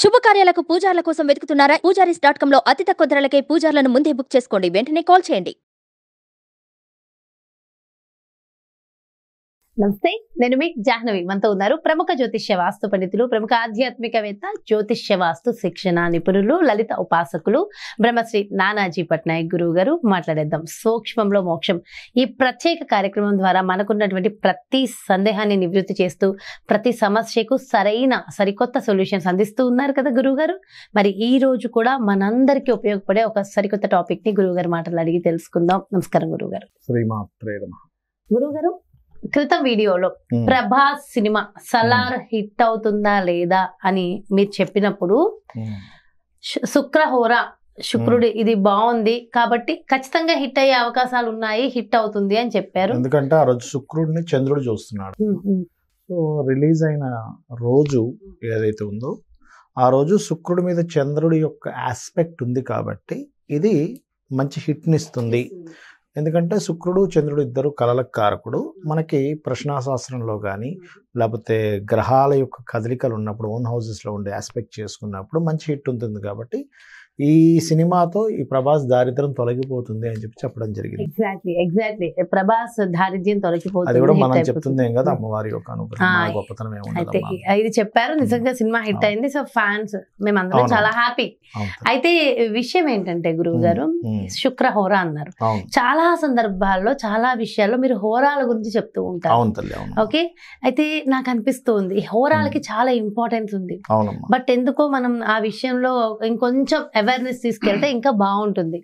శుభకార్యాలకు పూజార్ల కోసం వెతుకుతున్నారా? పూజారీస్.com లో అతి తక్కువ ధరలకే పూజార్లను ముందే బుక్ చేసుకోండి. వెంటనే కాల్ చేయండి. నమస్తే, నేను మీ జాహ్నవి. మనతో ఉన్నారు ప్రముఖ జ్యోతిష్య వాస్తు పండితులు, ప్రముఖ ఆధ్యాత్మికవేత్త, జ్యోతిష్య వాస్తు శిక్షణ నిపుణులు, లలిత ఉపాసకులు బ్రహ్మశ్రీ నానాజీ పట్నాయక్ గురువు గారు. మాట్లాడేద్దాం సూక్ష్మంలో మోక్షం. ఈ ప్రత్యేక కార్యక్రమం ద్వారా మనకున్నటువంటి ప్రతి సందేహాన్ని నివృత్తి చేస్తూ ప్రతి సమస్యకు సరికొత్త సొల్యూషన్స్ అందిస్తూ ఉన్నారు కదా గురువు గారు. మరి ఈ రోజు కూడా మనందరికీ ఉపయోగపడే ఒక సరికొత్త టాపిక్ ని గురువు గారు మాటలు అడిగి తెలుసుకుందాం. నమస్కారం గురువు గారు. గురువు గారు, క్రితం వీడియోలో ప్రభాస్ సినిమా సలార్ హిట్ అవుతుందా లేదా అని మీరు చెప్పినప్పుడు శుక్రహోర శుక్రుడు ఇది బాగుంది కాబట్టి ఖచ్చితంగా హిట్ అయ్యే అవకాశాలు ఉన్నాయి, హిట్ అవుతుంది అని చెప్పారు. ఎందుకంటే ఆ రోజు శుక్రుడిని చంద్రుడు చూస్తున్నాడు. సో రిలీజ్ అయిన రోజు ఏదైతే ఉందో ఆ రోజు శుక్రుడి మీద చంద్రుడి యొక్క ఆస్పెక్ట్ ఉంది కాబట్టి ఇది మంచి హిట్ని ఇస్తుంది. ఎందుకంటే శుక్రుడు చంద్రుడు ఇద్దరు కళలకు కారకుడు. మనకి ప్రశ్నాశాస్త్రంలో కానీ లేకపోతే గ్రహాల యొక్క కదలికలు ఉన్నప్పుడు ఓన్ హౌసెస్లో ఉండే ఆస్పెక్ట్ చేసుకున్నప్పుడు మంచి హిట్ ఉంటుంది. కాబట్టి ఈ సినిమాతో ఈ ప్రభాస్ దారిద్ర్యం తొలగిపోతుంది అని చెప్పడం జరిగింది. ఎగ్జాక్ట్లీ ప్రభాస్ దారిద్ర్యం తొలగిపోతుంది. అది కూడా మనం చెప్తుంది ఏం కదా, అమ్మవారి యొక్క అనుగ్రహం, గొప్పతనం అయితే ఇది చెప్పారు. నిజంగా సినిమా హిట్ అయింది. సో ఫ్యాన్స్ మేమందరం చాలా హ్యాపీ. అయితే విషయం ఏంటంటే గురువు గారు, శుక్రహోర అన్నారు. చాలా సందర్భాల్లో చాలా విషయాల్లో మీరు హోరాల గురించి చెప్తూ ఉంటారు. ఓకే, అయితే నాకు అనిపిస్తుంది హోరాలకి చాలా ఇంపార్టెన్స్ ఉంది. బట్ ఎందుకో మనం ఆ విషయంలో ఇంకొంచెం అవేర్నెస్ తీసుకెళ్తే ఇంకా బాగుంటుంది.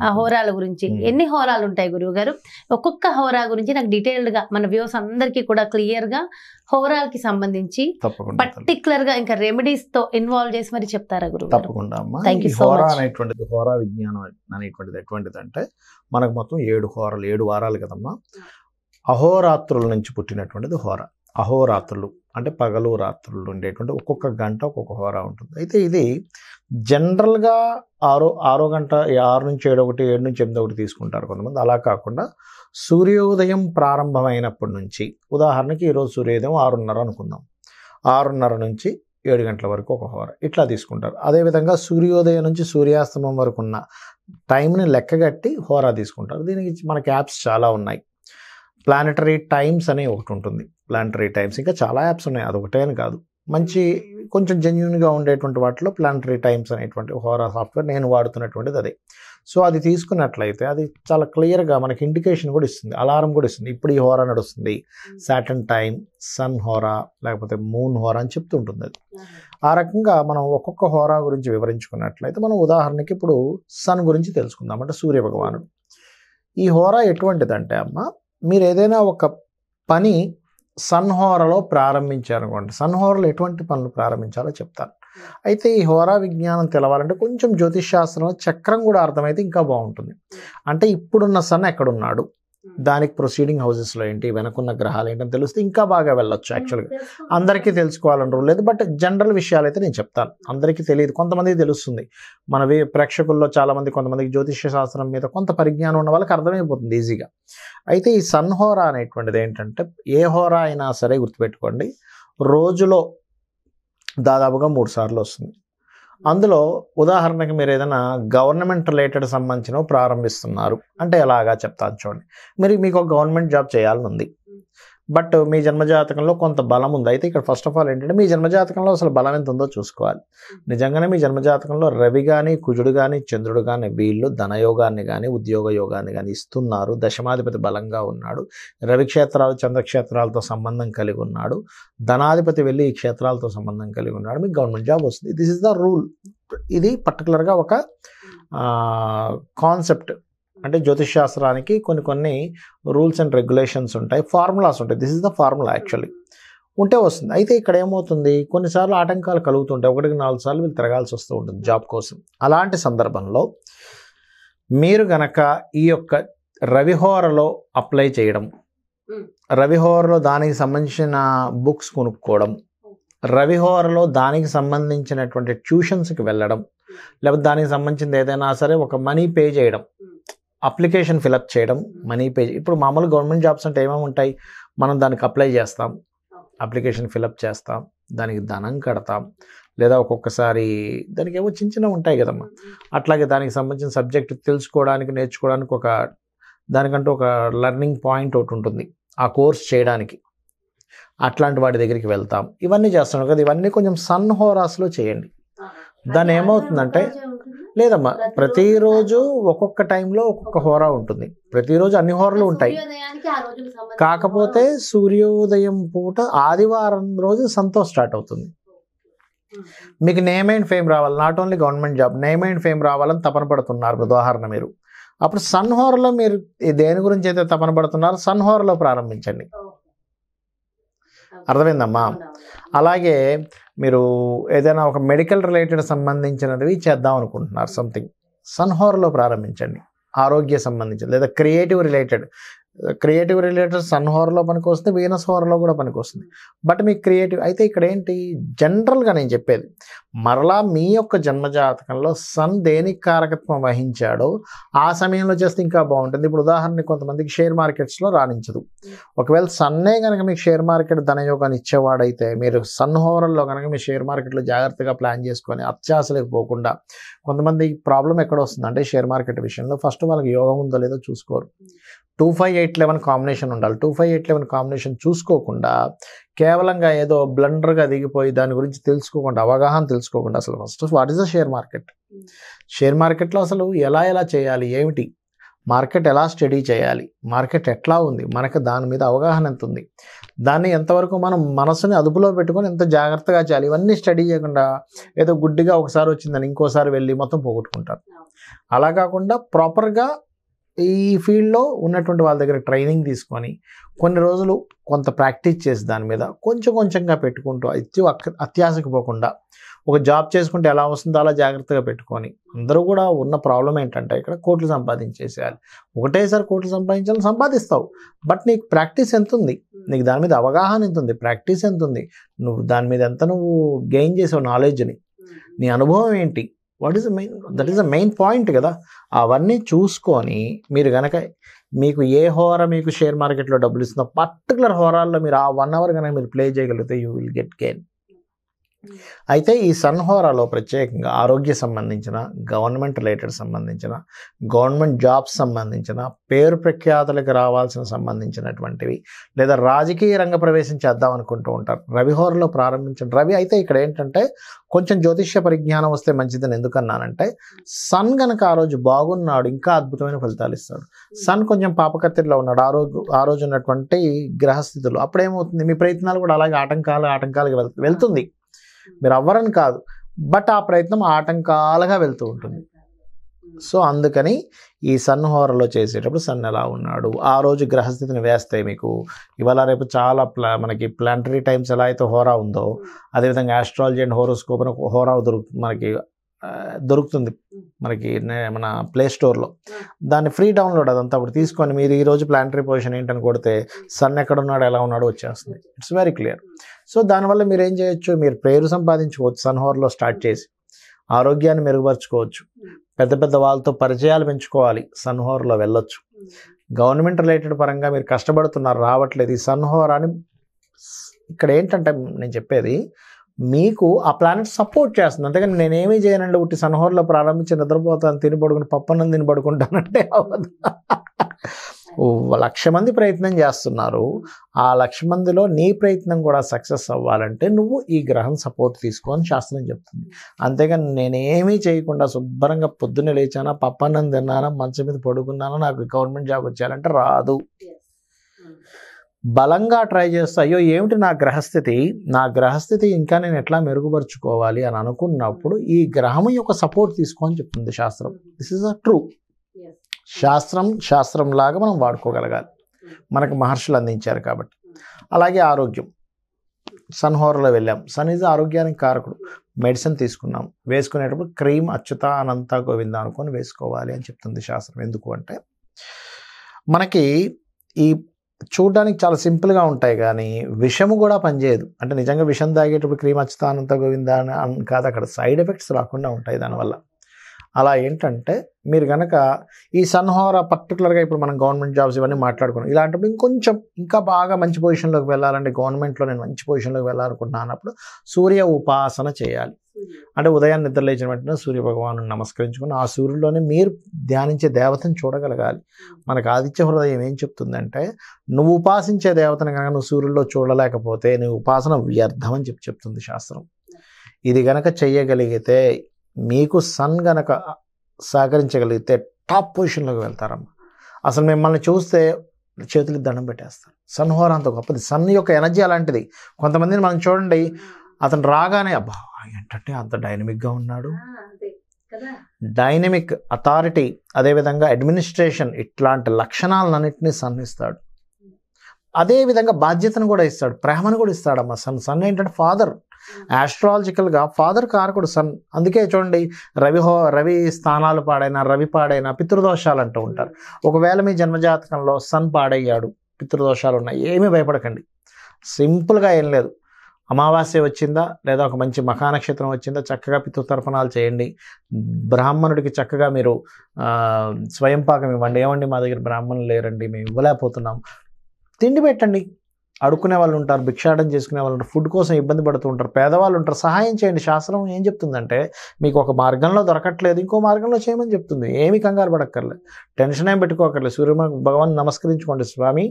ఆ హోరాల గురించి ఎన్ని హోరాలు ఉంటాయి గురువు గారు? ఒక్కొక్క హోరా గురించి నాకు డీటెయిల్డ్ గా మన వ్యూస్ అందరికీ కూడా క్లియర్ గా హోరాలకి సంబంధించి పర్టికులర్ గా ఇంకా రెమెడీస్ తో ఇన్వాల్వ్ చేసి మరి చెప్తారా గురువు? తప్పకుండా అమ్మా. హోరా అనేటువంటిది, హోరా విజ్ఞానం అనేటువంటిది ఎటువంటిది అంటే మనకు మొత్తం 7 వారాలు కదమ్మా. అహోరాత్రుల నుంచి పుట్టినటువంటిది హోర. అహోరాత్రులు అంటే పగలు రాత్రులు ఉండేటువంటి ఒక్కొక్క గంట ఒక్కొక్క హోరా ఉంటుంది. అయితే ఇది జనరల్గా 6 గంట 6 నుంచి 7 ఒకటి, 7 నుంచి 8 ఒకటి తీసుకుంటారు కొంతమంది. అలా కాకుండా సూర్యోదయం ప్రారంభమైనప్పటి నుంచి, ఉదాహరణకి ఈరోజు సూర్యోదయం 6:30 అనుకుందాం, 6:30 నుంచి 7 గంటల వరకు ఒక హోర ఇట్లా తీసుకుంటారు. అదేవిధంగా సూర్యోదయం నుంచి సూర్యాస్తమం వరకు ఉన్న టైంని లెక్కగట్టి హోరా తీసుకుంటారు. దీనికి మనకి యాప్స్ చాలా ఉన్నాయి. ప్లానటరీ టైమ్స్ అనే ఒకటి ఉంటుంది. ప్లానటరీ టైమ్స్ ఇంకా చాలా యాప్స్ ఉన్నాయి, అదొకటే అని కాదు. మంచి కొంచెం జెన్యూన్గా ఉండేటువంటి వాటిలో ప్లానటరీ టైమ్స్ అనేటువంటి హోరా సాఫ్ట్వేర్ నేను వాడుతున్నటువంటిది అదే. సో అది తీసుకున్నట్లయితే అది చాలా క్లియర్గా మనకి ఇండికేషన్ కూడా ఇస్తుంది, అలారం కూడా ఇస్తుంది. ఇప్పుడు ఈ హోరా నడుస్తుంది, సాటర్న్ టైం, సన్ హోరా లేకపోతే మూన్ హోరా అని చెప్తుంటుంది అది. ఆ రకంగా మనం ఒక్కొక్క హోరా గురించి వివరించుకున్నట్లయితే మనం ఉదాహరణకి ఇప్పుడు సన్ గురించి తెలుసుకుందాం. అంటే సూర్య భగవానుడు. ఈ హోరా ఎటువంటిదంటే అమ్మ, మీరు ఏదైనా ఒక పని సన్ హోరాలో ప్రారంభించారనుకోండి, సన్ హోరాలో ఎటువంటి పనులు ప్రారంభించాలో చెప్తాను. అయితే ఈ హోరా విజ్ఞానం తెలవాలంటే కొంచెం జ్యోతిష్ శాస్త్రంలో చక్రం కూడా అర్థమైతే ఇంకా బాగుంటుంది. అంటే ఇప్పుడున్న సన్ ఎక్కడున్నాడు, దానికి ప్రొసీడింగ్ హౌసెస్లో ఏంటి, వెనకున్న గ్రహాలు ఏంటని తెలిస్తే ఇంకా బాగా వెళ్ళొచ్చు. యాక్చువల్గా అందరికీ తెలుసుకోవాలని రూల్ లేదు, బట్ జనరల్ విషయాలు అయితే నేను చెప్తాను. అందరికీ తెలియదు, కొంతమందికి తెలుస్తుంది. మన ప్రేక్షకుల్లో చాలామంది, కొంతమందికి జ్యోతిష్య శాస్త్రం మీద కొంత పరిజ్ఞానం ఉన్న వాళ్ళకి అర్థమైపోతుంది ఈజీగా. అయితే ఈ సన్ హోరా అనేటువంటిది ఏంటంటే, ఏ హోరా అయినా సరే గుర్తుపెట్టుకోండి, రోజులో దాదాపుగా 3 సార్లు వస్తుంది. అందులో ఉదాహరణకి మీరు ఏదైనా గవర్నమెంట్ రిలేటెడ్ సంబంధించినవి ప్రారంభిస్తున్నారు అంటే ఎలాగా చెప్తాను చూడండి. మీకు ఒక గవర్నమెంట్ జాబ్ చేయాలని ఉంది, బట్ మీ జన్మజాతకంలో కొంత బలం ఉంది. అయితే ఇక్కడ ఫస్ట్ ఆఫ్ ఆల్ ఏంటంటే మీ జన్మజాతకంలో అసలు బలం ఎంత ఉందో చూసుకోవాలి. నిజంగానే మీ జన్మజాతకంలో రవి కానీ, కుజుడు కానీ, చంద్రుడు కానీ వీళ్ళు ధనయోగాన్ని కానీ, ఉద్యోగ యోగాన్ని కానీ ఇస్తున్నారు. దశమాధిపతి బలంగా ఉన్నాడు, రవి క్షేత్రాలు చంద్రక్షేత్రాలతో సంబంధం కలిగి ఉన్నాడు, ధనాధిపతి వెళ్ళి ఈ క్షేత్రాలతో సంబంధం కలిగి ఉన్నాడు, మీకు గవర్నమెంట్ జాబ్ వస్తుంది. This is the rule. ఇది పర్టికులర్గా ఒక కాన్సెప్ట్. అంటే జ్యోతిష్ శాస్త్రానికి కొన్ని రూల్స్ అండ్ రెగ్యులేషన్స్ ఉంటాయి, ఫార్ములాస్ ఉంటాయి. This is the formula actually ఉంటే వస్తుంది. అయితే ఇక్కడ ఏమవుతుంది, కొన్నిసార్లు ఆటంకాలు కలుగుతుంటాయి. 1-4 సార్లు వీళ్ళు తిరగాల్సి వస్తూ ఉంటుంది జాబ్ కోసం. అలాంటి సందర్భంలో మీరు గనక ఈ యొక్క రవిహోరలో అప్లై చేయడం, రవిహోరలో దానికి సంబంధించిన బుక్స్ కొనుక్కోవడం, రవిహోరలో దానికి సంబంధించినటువంటి ట్యూషన్స్కి వెళ్ళడం, లేకపోతే దానికి సంబంధించింది ఏదైనా సరే ఒక మనీ పే చేయడం, అప్లికేషన్ ఫిలప్ చేయడం, మనీ పే. ఇప్పుడు మామూలు గవర్నమెంట్ జాబ్స్ అంటే ఏమేమి ఉంటాయి, మనం దానికి అప్లై చేస్తాం, అప్లికేషన్ ఫిలప్ చేస్తాం, దానికి ధనం కడతాం, లేదా ఒక్కొక్కసారి దానికి ఏవో చిన్న చిన్న ఉంటాయి కదమ్మా. అట్లాగే దానికి సంబంధించిన సబ్జెక్ట్ తెలుసుకోవడానికి నేర్చుకోవడానికి దానికంటూ ఒక లెర్నింగ్ పాయింట్ ఒకటి ఉంటుంది ఆ కోర్స్ చేయడానికి. అట్లాంటి వాటి దగ్గరికి వెళ్తాం, ఇవన్నీ చేస్తున్నాం కదా. ఇవన్నీ కొంచెం సన్ హోరాస్లో చేయండి. దాని ఏమవుతుందంటే లేదమ్మా, ప్రతిరోజు ఒక్కొక్క టైంలో ఒక్కొక్క హోరా ఉంటుంది. ప్రతిరోజు అన్ని హోరాలు ఉంటాయి, కాకపోతే సూర్యోదయం పూట ఆదివారం రోజు సన్తో స్టార్ట్ అవుతుంది. మీకు నేమ్ అండ్ ఫేమ్ రావాలి, not only government job, name and fame రావాలని తపన పడుతున్నారు ఉదాహరణ మీరు. అప్పుడు సన్ హోరలో మీరు దేని గురించి అయితే తపన పడుతున్నారో సన్ హోరలో ప్రారంభించండి. అర్థమైందమ్మా? అలాగే మీరు ఏదైనా ఒక మెడికల్ రిలేటెడ్ సంబంధించినవి చేద్దాం అనుకుంటున్నారు, సంథింగ్, సన్ హోరలో ప్రారంభించండి. ఆరోగ్య సంబంధించి లేదా క్రియేటివ్ రిలేటెడ్ సన్ హోరలో పనికి వస్తుంది, వీనస్ హోరలో కూడా పనికి వస్తుంది. బట్ మీకు క్రియేటివ్ అయితే ఇక్కడ ఏంటి, జనరల్గా నేను చెప్పేది మరలా మీ యొక్క జన్మజాతకంలో సన్ దేనికి కారకత్వం వహించాడో ఆ సమయంలో చేస్తే ఇంకా బాగుంటుంది. ఇప్పుడు ఉదాహరణకి కొంతమందికి షేర్ మార్కెట్స్లో రాణించదు. ఒకవేళ సన్నే కనుక మీకు షేర్ మార్కెట్ ధనయోగాన్ని ఇచ్చేవాడైతే మీరు సన్ హోరల్లో కనుక మీ షేర్ మార్కెట్లో జాగ్రత్తగా ప్లాన్ చేసుకొని అత్యాశలకు పోకుండా, కొంతమంది ప్రాబ్లం ఎక్కడ వస్తుందంటే షేర్ మార్కెట్ విషయంలో ఫస్ట్ వాళ్ళకి యోగం ఉందో లేదో చూసుకోరు. 25-8-11 కాంబినేషన్ ఉండాలి. 25-8-11 కాంబినేషన్ చూసుకోకుండా కేవలంగా ఏదో బ్లండర్గా దిగిపోయి దాని గురించి తెలుసుకోకుండా, అవగాహన తెలుసుకోకుండా, అసలు first what is the share market, share మార్కెట్లో అసలు ఎలా చేయాలి, ఏమిటి మార్కెట్, ఎలా స్టడీ చేయాలి, మార్కెట్ ఎట్లా ఉంది, మనకు దాని మీద అవగాహన ఎంత ఉంది, దాన్ని ఎంతవరకు మనం మనసుని అదుపులో పెట్టుకొని ఎంత జాగ్రత్తగా చేయాలి, ఇవన్నీ స్టడీ చేయకుండా ఏదో గుడ్డిగా ఒకసారి వచ్చిందని ఇంకోసారి వెళ్ళి మొత్తం పోగొట్టుకుంటారు. అలా కాకుండా ప్రాపర్గా ఈ ఫీల్డ్లో ఉన్నటువంటి వాళ్ళ దగ్గర ట్రైనింగ్ తీసుకొని కొన్ని రోజులు కొంత ప్రాక్టీస్ చేసి దాని మీద కొంచెంగా పెట్టుకుంటూ అత్యాశకు పోకుండా ఒక జాబ్ చేసుకుంటే ఎలా వస్తుందో అలా జాగ్రత్తగా పెట్టుకొని, అందరూ కూడా ఉన్న ప్రాబ్లం ఏంటంటే ఇక్కడ కోట్లు సంపాదించేసేయాలి. ఒకటేసారి కోట్లు సంపాదిస్తావు, బట్ నీకు ప్రాక్టీస్ ఎంత ఉంది, నీకు దాని మీద అవగాహన ఎంత ఉంది, ప్రాక్టీస్ ఎంత ఉంది, నువ్వు దాని మీద ఎంత నువ్వు గెయిన్ చేసావు నాలెడ్జ్ని, నీ అనుభవం ఏంటి, that is the main point కదా. అవన్నీ చూసుకొని మీరు కనుక మీకు ఏ హోరా మీకు షేర్ మార్కెట్లో డబ్బులు ఇస్తుందో పర్టికులర్ హోరాల్లో మీరు ఆ 1 అవర్ కనుక మీరు ప్లే చేయగలిగితే యూ విల్ గెట్ గెయిన్. అయితే ఈ సన్ హోరాలో ప్రత్యేకంగా ఆరోగ్య సంబంధించిన, గవర్నమెంట్ రిలేటెడ్ సంబంధించిన, గవర్నమెంట్ జాబ్స్ సంబంధించిన, పేరు ప్రఖ్యాతులకు రావాల్సిన సంబంధించినటువంటివి, లేదా రాజకీయ రంగ ప్రవేశం చేద్దాం అనుకుంటూ ఉంటారు, రవి హోరాలో ప్రారంభించండి. రవి అయితే ఇక్కడ ఏంటంటే కొంచెం జ్యోతిష్య పరిజ్ఞానం వస్తే మంచిదని ఎందుకన్నానంటే, సన్ కనుక ఆ రోజు బాగున్నాడు ఇంకా అద్భుతమైన ఫలితాలు ఇస్తాడు. సన్ కొంచెం పాపకత్తిలో ఉన్నాడు ఆ రోజు ఉన్నటువంటి గ్రహస్థితులు, అప్పుడేమవుతుంది మీ ప్రయత్నాలు కూడా అలాగే ఆటంకాలుగా వెళ్తుంది. మీరు అవ్వరని కాదు, బట్ ఆ ప్రయత్నం ఆటంకాలుగా వెళ్తూ ఉంటుంది. సో అందుకని ఈ సన్ హోరలో చేసేటప్పుడు సన్ ఎలా ఉన్నాడు, ఆ రోజు గ్రహస్థితిని వేస్తే మీకు ఇవాళ రేపు చాలా మనకి ప్లానటరీ టైమ్స్ ఎలా అయితే హోరా ఉందో, అదేవిధంగా ఆస్ట్రాలజీ అండ్ హోరోస్కోప్ అని ఒక హోరా దొరుకుతుంది మనకి మన ప్లే స్టోర్లో. దాన్ని ఫ్రీ డౌన్లోడ్ అదంతా అప్పుడు తీసుకొని మీరు ఈరోజు ప్లానటరీ పొజిషన్ ఏంటని కొడితే సన్ ఎక్కడ ఉన్నాడు ఎలా ఉన్నాడో వచ్చేస్తుంది. It's very clear. సో దానివల్ల మీరు ఏం చేయొచ్చు, మీరు పేరు సంపాదించుకోవచ్చు, సన్ హోర్లో స్టార్ట్ చేసి ఆరోగ్యాన్ని మెరుగుపరుచుకోవచ్చు, పెద్ద వాళ్ళతో పరిచయాలు పెంచుకోవాలి, సన్ హోర్లో వెళ్ళొచ్చు. గవర్నమెంట్ రిలేటెడ్ పరంగా మీరు కష్టపడుతున్నారు, రావట్లేదు, ఈ సన్ హోర్ అని ఇక్కడ ఏంటంటే నేను చెప్పేది మీకు ఆ ప్లానెట్ సపోర్ట్ చేస్తుంది. అంతేగాని నేనేమీ చేయనండి, ఉట్టి సన్ హోర్లో ప్రారంభించి నిద్రపోతాను, తిని పడుకుని పప్పన్నం తిని పడుకుంటానంటే అవ్వదు. 1,00,000 మంది ప్రయత్నం చేస్తున్నారు, ఆ 1,00,000 మందిలో నీ ప్రయత్నం కూడా సక్సెస్ అవ్వాలంటే నువ్వు ఈ గ్రహం సపోర్ట్ తీసుకొని శాస్త్రం చెప్తుంది. అంతేగాని నేనేమీ చేయకుండా శుభ్రంగా పొద్దున్నే లేచానా, పప్పన్నం తిన్నానా, మంచం మీద పడుకున్నానా, నాకు గవర్నమెంట్ జాబ్ వచ్చేయాలంటే రాదు. బలంగా ట్రై చేస్తా, అయ్యో ఏమిటి నా గ్రహస్థితి ఇంకా నేను ఎట్లా మెరుగుపరుచుకోవాలి అని అనుకున్నప్పుడు ఈ గ్రహం యొక్క సపోర్ట్ తీసుకొని చెప్తుంది శాస్త్రం. This is a true. శాస్త్రం లాగా మనం వాడుకోగలగాలి, మనకు మహర్షులు అందించారు కాబట్టి. అలాగే ఆరోగ్యం, సన్ హోరలో వెళ్ళాం, సన్ ఈజ్ ఆరోగ్యానికి కారకుడు. మెడిసిన్ తీసుకున్నాం, వేసుకునేటప్పుడు క్రీమ్ అచ్యుత అనంత గోవింద అనుకొని వేసుకోవాలి అని చెప్తుంది శాస్త్రం. ఎందుకు అంటే మనకి ఈ చూడడానికి చాలా సింపుల్గా ఉంటాయి కానీ విషము కూడా పనిచేయదు. అంటే నిజంగా విషం తాగేటప్పుడు క్రీమ్ అచ్యుత అనంత గోవింద అని కాదు, అక్కడ సైడ్ ఎఫెక్ట్స్ రాకుండా ఉంటాయి దానివల్ల. అలా ఏంటంటే మీరు కనుక ఈ సన్హోరా పర్టికులర్గా ఇప్పుడు మనం గవర్నమెంట్ జాబ్స్ ఇవన్నీ మాట్లాడుకున్నాం, ఇలాంటప్పుడు ఇంకొంచెం ఇంకా బాగా మంచి పొజిషన్లోకి వెళ్ళాలంటే గవర్నమెంట్లో నేను మంచి పొజిషన్లోకి వెళ్ళాలనుకుంటున్నాను అన్నప్పుడు సూర్య ఉపాసన చేయాలి. అంటే ఉదయాన్ని నిద్ర లేచిన వెంటనే సూర్య భగవాను నమస్కరించుకుని ఆ సూర్యుల్లోనే మీరు ధ్యానించే దేవతను చూడగలగాలి. మనకు ఆదిత్య హృదయం ఏం చెప్తుందంటే నువ్వు ఉపాసించే దేవతను కనుక నువ్వు సూర్యుల్లో చూడలేకపోతే నీ ఉపాసన వ్యర్థం అని చెప్తుంది శాస్త్రం. ఇది గనక చెయ్యగలిగితే మీకు సన్ గనక సహకరించగలిగితే టాప్ పొజిషన్లోకి వెళ్తారమ్మా. అసలు మిమ్మల్ని చూస్తే చేతులకు దండం పెట్టేస్తారు. సన్ హోరా అంత గొప్పది, సన్ యొక్క ఎనర్జీ అలాంటిది. కొంతమందిని మనం చూడండి, అతను రాగానే అబ్బా ఏంటంటే అంత డైనమిక్గా ఉన్నాడు, డైనమిక్ అథారిటీ, అదేవిధంగా అడ్మినిస్ట్రేషన్, ఇట్లాంటి లక్షణాలన్నింటినీ సన్ ఇస్తాడు. అదేవిధంగా బాధ్యతను కూడా ఇస్తాడు, ప్రేమను కూడా ఇస్తాడమ్మా సన్. సన్ ఏంటంటే ఫాదర్, ఆస్ట్రాలజికల్గా ఫాదర్ కారకుడు సన్. అందుకే చూడండి రవి స్థానాలు పాడైనా రవి పాడైనా పితృదోషాలు అంటూ ఉంటారు. ఒకవేళ మీ జన్మజాతకంలో సన్ పాడయ్యాడు, పితృదోషాలు ఉన్నాయి, ఏమీ భయపడకండి. సింపుల్గా ఏం లేదు, అమావాస్య వచ్చిందా లేదా ఒక మంచి మఖానక్షత్రం వచ్చిందా చక్కగా పితృతర్పణాలు చేయండి. బ్రాహ్మణుడికి చక్కగా మీరు స్వయం పాకం ఇవ్వండి. ఏమండి మా దగ్గర బ్రాహ్మణులు లేరండి, మేము ఇవ్వలేకపోతున్నాం, తిండి పెట్టండి. అడుక్కునే వాళ్ళు ఉంటారు, భిక్షాటం చేసుకునే వాళ్ళు ఉంటారు, ఫుడ్ కోసం ఇబ్బంది పడుతూ ఉంటారు, పేదవాళ్ళు ఉంటారు, సహాయం చేయండి. శాస్త్రం ఏం చెప్తుందంటే మీకు ఒక మార్గంలో దొరకట్లేదు ఇంకో మార్గంలో చేయమని చెప్తుంది. ఏమి కంగారు పడక్కర్లేదు, టెన్షన్ ఏం పెట్టుకోకర్లేదు. సూర్య భగవాన్ నమస్కరించుకోండి, స్వామి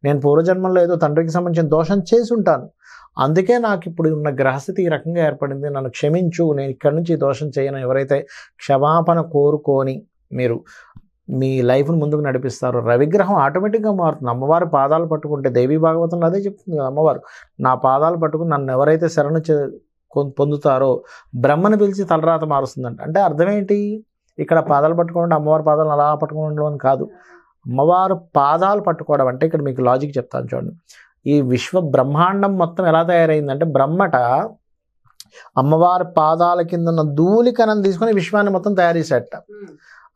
నేను పూర్వజన్మంలో ఏదో తండ్రికి సంబంధించిన దోషం చేసి ఉంటాను, అందుకే నాకు ఇప్పుడు ఉన్న గ్రహస్థితి ఈ రకంగా ఏర్పడింది, నన్ను క్షమించు, నేను ఇక్కడి నుంచి దోషం చేయను. ఎవరైతే క్షమాపణ కోరుకొని మీరు మీ లైఫ్ను ముందుకు నడిపిస్తారు, రవిగ్రహం ఆటోమేటిక్గా మారుతుంది. అమ్మవారి పాదాలు పట్టుకుంటే దేవీ భాగవతంలో అదే చెప్తుంది కదా అమ్మవారు, నా పాదాలు పట్టుకుని నన్ను ఎవరైతే శరణు పొందుతారో బ్రహ్మను పిలిచి తలరాత మారుస్తుందంట. అంటే అర్థం ఏంటి, ఇక్కడ పాదాలు పట్టుకోవడం అమ్మవారి పాదాలను అలా పట్టుకోవడం అని కాదు, అమ్మవారు పాదాలు పట్టుకోవడం అంటే ఇక్కడ మీకు లాజిక్ చెప్తాను చూడండి. ఈ విశ్వ బ్రహ్మాండం మొత్తం ఎలా తయారైందంటే బ్రహ్మట అమ్మవారి పాదాల కింద ఉన్న ధూళికణం తీసుకొని విశ్వాన్ని మొత్తం తయారు చేసేట.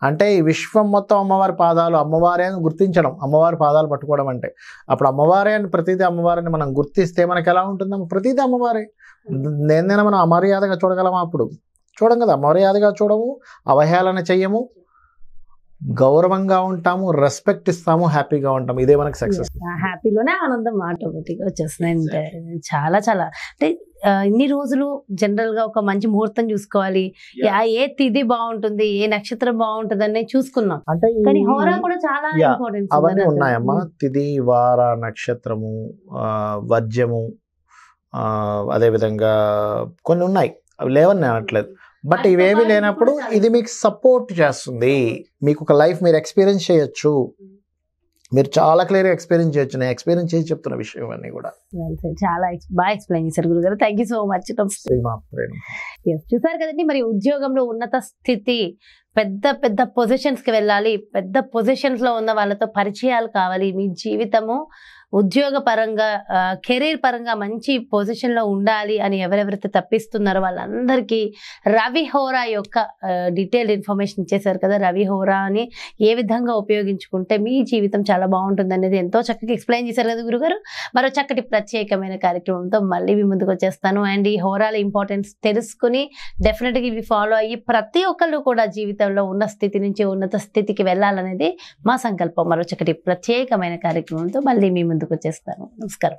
అంటే ఈ విశ్వం మొత్తం అమ్మవారి పాదాలు, అమ్మవారే అని గుర్తించడం, అమ్మవారి పాదాలు పట్టుకోవడం అంటే. అప్పుడు అమ్మవారే అని ప్రతిదీ అమ్మవారిని మనం గుర్తిస్తే మనకి ఎలా ఉంటుందమ్మ, ప్రతిదీ అమ్మవారే. నేనైనా మనం అమర్యాదగా చూడగలమా? అప్పుడు చూడం కదా, అమర్యాదగా చూడము, అవహేళన చెయ్యము, గౌరవంగా ఉంటాము, రెస్పెక్ట్ ఇస్తాము, హ్యాపీగా ఉంటాము. ఇదే మనకి సక్సెస్. హ్యాపీలోనే ఆనందం ఆటోమేటిక్గా వచ్చేస్తుంది. అంటే చాలా చాలా అంటే ఇన్ని రోజులు జనరల్ గా ఒక మంచి ముహూర్తం చూసుకోవాలి, ఏ తిథి బాగుంటుంది, ఏ నక్షత్రం బాగుంటుంది అని చూసుకున్నాం. అంటే కానీ హోరా కూడా చాలా ఇంపార్టెంట్. అవన్నీ ఉన్నాయమ్మా, తిథి, వార, నక్షత్రము, వర్జ్యము, అదేవిధంగా కొన్ని ఉన్నాయి, అవి లేవని నేను అనట్లేదు. బట్ ఇవేమీ లేనప్పుడు ఇది మీకు సపోర్ట్ చేస్తుంది, మీకు ఒక లైఫ్ మీరు ఎక్స్పీరియన్స్ చేయొచ్చు, మీరు చాలా క్లియర్గా ఎక్స్పీరియన్స్ చేయొచ్చు. నేను ఎక్స్పీరియన్స్ చేసి చెప్తున్న విషయం అన్నీ కూడా. చాలా బాగా ఎక్స్ప్లెయిన్ చేశారు గురుగారు, థ్యాంక్ యూ సో మచ్. చూసారు కదండి, మరి ఉద్యోగంలో ఉన్నత స్థితి, పెద్ద పెద్ద పొజిషన్స్కి వెళ్ళాలి, పెద్ద పొజిషన్స్లో ఉన్న వాళ్ళతో పరిచయాలు కావాలి, మీ జీవితము ఉద్యోగ పరంగా కెరీర్ పరంగా మంచి పొజిషన్లో ఉండాలి అని ఎవరెవరైతే తప్పిస్తున్నారో వాళ్ళందరికీ రవి హోరా యొక్క డీటెయిల్డ్ ఇన్ఫర్మేషన్ ఇచ్చేసారు కదా. రవి హోరా అని ఏ విధంగా ఉపయోగించుకుంటే మీ జీవితం చాలా బాగుంటుంది అనేది ఎంతో చక్కగా ఎక్స్ప్లెయిన్ చేశారు కదా గురుగారు. మరో చక్కటి ప్రత్యేకమైన కార్యక్రమంతో మళ్ళీ మీ ముందుకు వచ్చేస్తాను. అండ్ ఈ హోరాల ఇంపార్టెన్స్ తెలుసుకుని డెఫినెట్గా ఇవి ఫాలో అయ్యి ప్రతి ఒక్కళ్ళు కూడా జీవితంలో ఉన్న స్థితి నుంచి ఉన్నత స్థితికి వెళ్ళాలనేది మా సంకల్పం. మరో చక్కటి ప్రత్యేకమైన కార్యక్రమంతో మళ్ళీ మీ ముందుకు వచ్చేస్తాను. నమస్కారం.